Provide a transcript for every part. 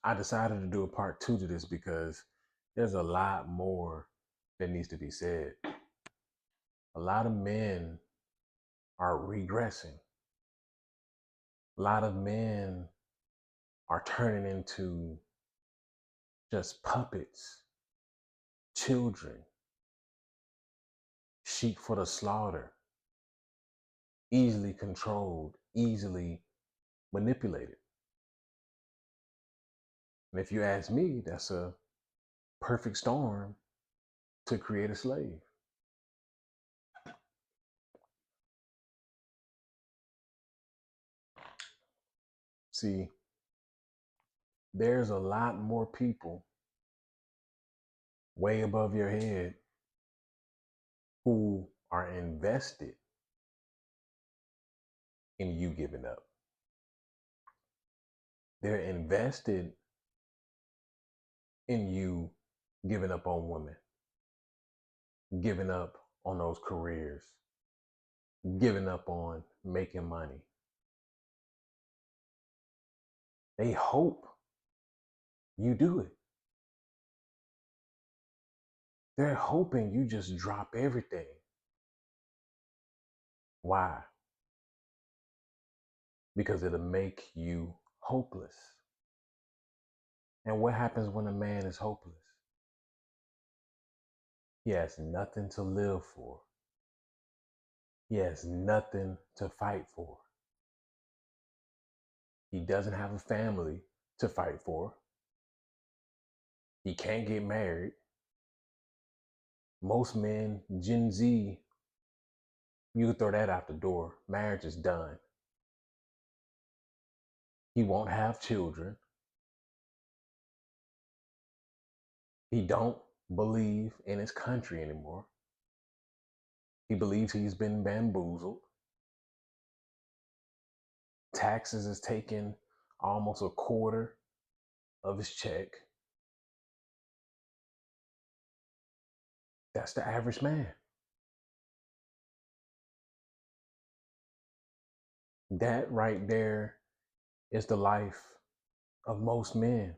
I decided to do a part two to this because there's a lot more that needs to be said. A lot of men are regressing. A lot of men are turning into just puppets, children, sheep for the slaughter, easily controlled, easily manipulated. And if you ask me, that's a perfect storm to create a slave. See, there's a lot more people way above your head who are invested in you giving up. They're invested in you giving up on women, giving up on those careers, giving up on making money. They hope you do it. They're hoping you just drop everything. Why? Because it'll make you hopeless. And what happens when a man is hopeless? He has nothing to live for. He has nothing to fight for. He doesn't have a family to fight for. He can't get married. Most men, Gen Z, you can throw that out the door. Marriage is done. He won't have children. He don't believe in his country anymore. He believes he's been bamboozled. Taxes is taking almost a quarter of his check. That's the average man. That right there is the life of most men.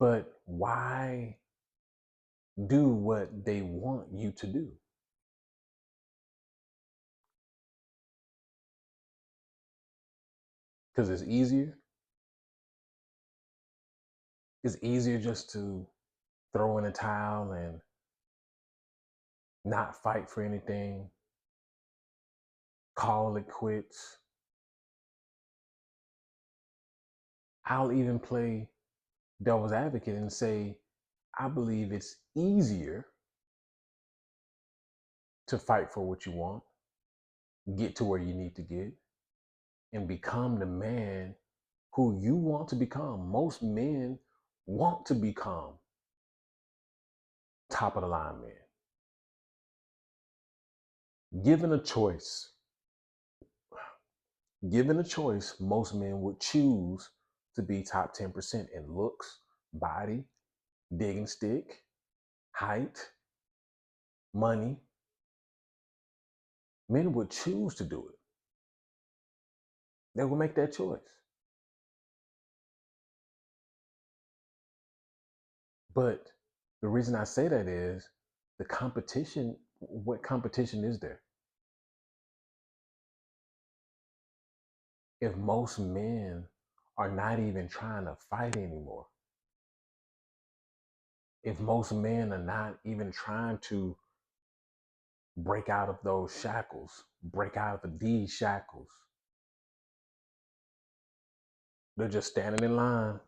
But why do what they want you to do? Because it's easier. It's easier just to throw in a towel and not fight for anything, call it quits. I'll even play devil's advocate and say, I believe it's easier to fight for what you want, get to where you need to get, and become the man who you want to become. Most men want to become top of the line men. Given a choice, most men would choose to be top 10% in looks, body, digging stick, height, money. Men would choose to do it. They would make that choice. But the reason I say that is the competition. What competition is there? If most men are not even trying to fight anymore, if most men are not even trying to break out of those shackles, break out of these shackles, they're just standing in line,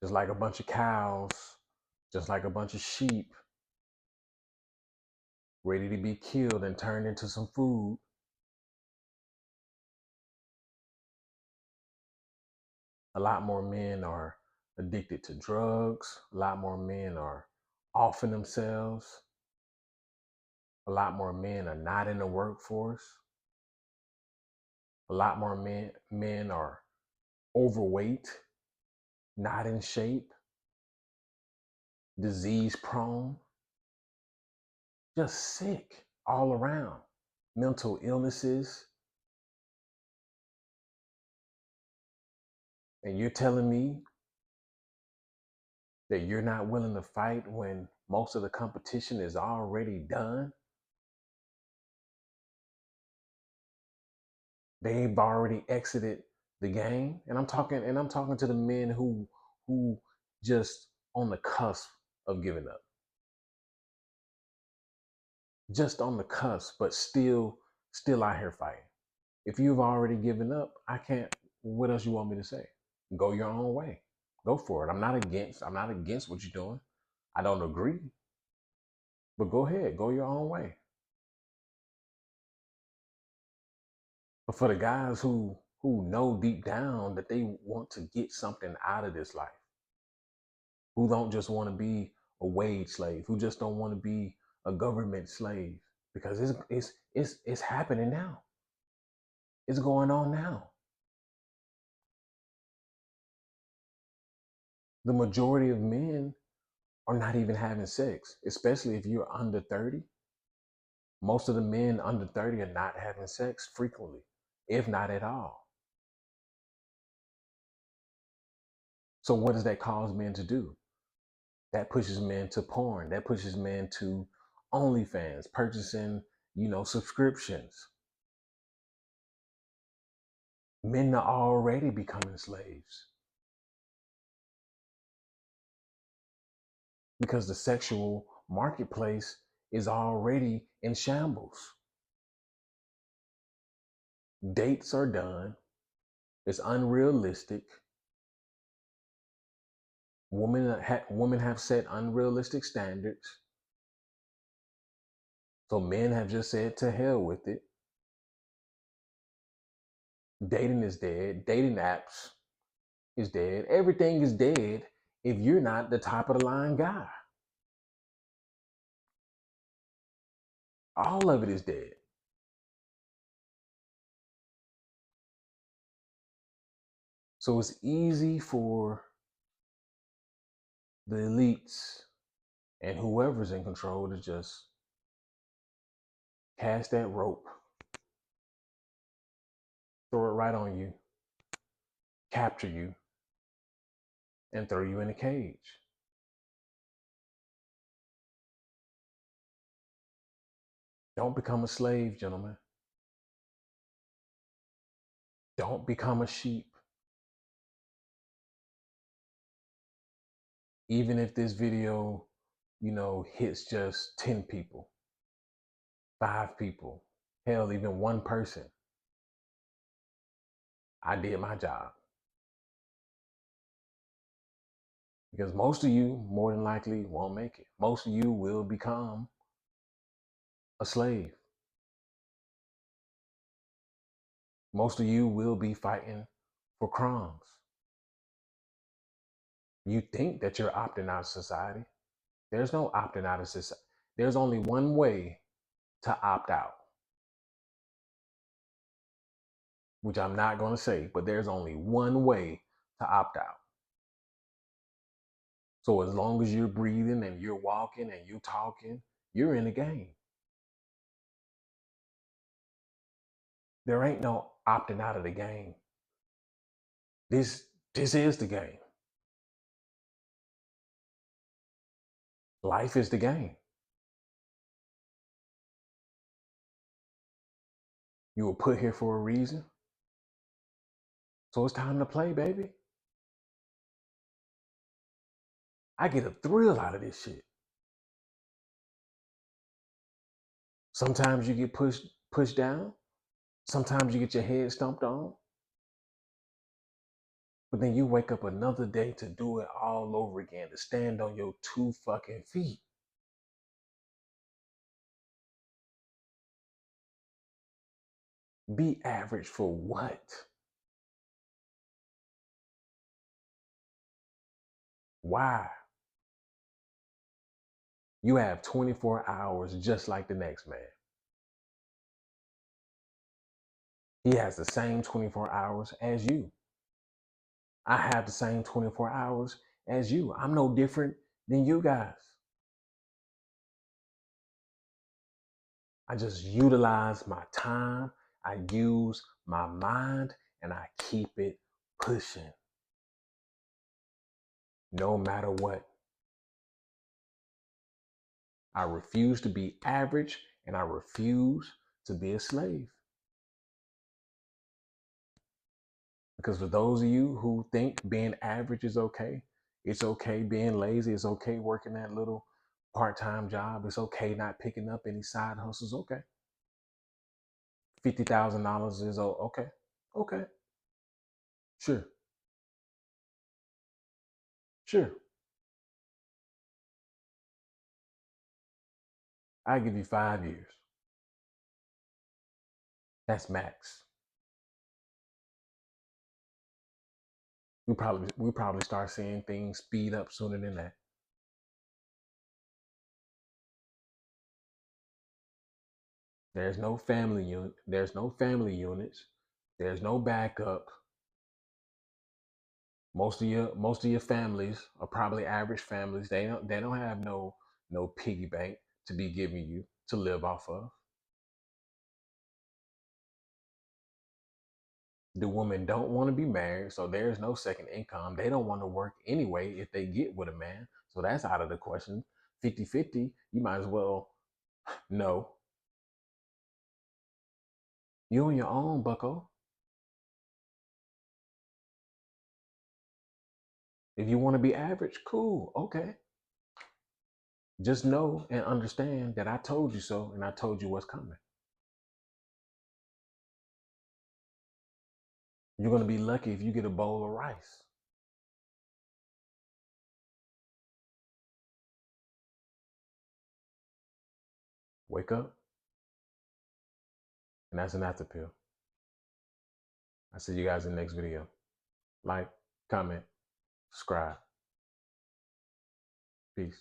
just like a bunch of cows, just like a bunch of sheep, ready to be killed and turned into some food. A lot more men are addicted to drugs. A lot more men are offing themselves. A lot more men are not in the workforce. A lot more men are overweight, not in shape, disease prone, just sick all around. mental illnesses, and you're telling me that you're not willing to fight when most of the competition is already done? They've already exited the game. And I'm talking to the men who just on the cusp of giving up. Just on the cusp, but still out here fighting. If you've already given up, I can't, what else you want me to say? Go your own way. Go for it. I'm not against what you're doing. I don't agree, but go ahead, go your own way. But for the guys who know deep down that they want to get something out of this life, who don't just want to be a wage slave, who just don't want to be a government slave, because it's happening now. It's going on now. The majority of men are not even having sex, especially if you're under 30. Most of the men under 30 are not having sex frequently, if not at all. So what does that cause men to do? That pushes men to porn. That pushes men to OnlyFans, purchasing, subscriptions. Men are already becoming slaves because the sexual marketplace is already in shambles. Dates are done. It's unrealistic. Women have set unrealistic standards. So men have just said to hell with it. Dating is dead. Dating apps is dead. Everything is dead if you're not the top of the line guy. All of it is dead. So it's easy for the elites and whoever's in control to just cast that rope, throw it right on you, capture you, and throw you in a cage. Don't become a slave, gentlemen. Don't become a sheep. Even if this video, hits just 10 people, 5 people, hell, even one person, I did my job. Because most of you, more than likely, won't make it. Most of you will become a slave. Most of you will be fighting for crumbs. You think that you're opting out of society. There's no opting out of society. There's only one way to opt out, which I'm not going to say, but there's only one way to opt out. So as long as you're breathing and you're walking and you're talking, you're in the game. There ain't no opting out of the game. This is the game. Life is the game. You were put here for a reason. So it's time to play, baby. I get a thrill out of this shit. Sometimes you get pushed down. Sometimes you get your head stomped on. But then you wake up another day to do it all over again, to stand on your 2 fucking feet. Be average for what? Why? You have 24 hours just like the next man. He has the same 24 hours as you. I have the same 24 hours as you. I'm no different than you guys. I just utilize my time, I use my mind, and I keep it pushing no matter what. I refuse to be average and I refuse to be a slave. Because for those of you who think being average is okay, it's okay being lazy, it's okay working that little part-time job, it's okay not picking up any side hustles, okay. $50,000 is okay. Okay. Sure. Sure. I give you 5 years. That's max. We probably start seeing things speed up sooner than that. There's no family unit. There's no family units. There's no backup. Most of your families are probably average families. They don't have no piggy bank to be giving you to live off of. The women don't want to be married, so there's no second income. They don't want to work anyway if they get with a man. So that's out of the question. 50-50, you might as well no. You on your own, bucko. If you want to be average, cool, okay. Just know and understand that I told you so and I told you what's coming. You're going to be lucky if you get a bowl of rice. Wake up, and that's an after pill. I see you guys in the next video. Like, comment, subscribe. Peace.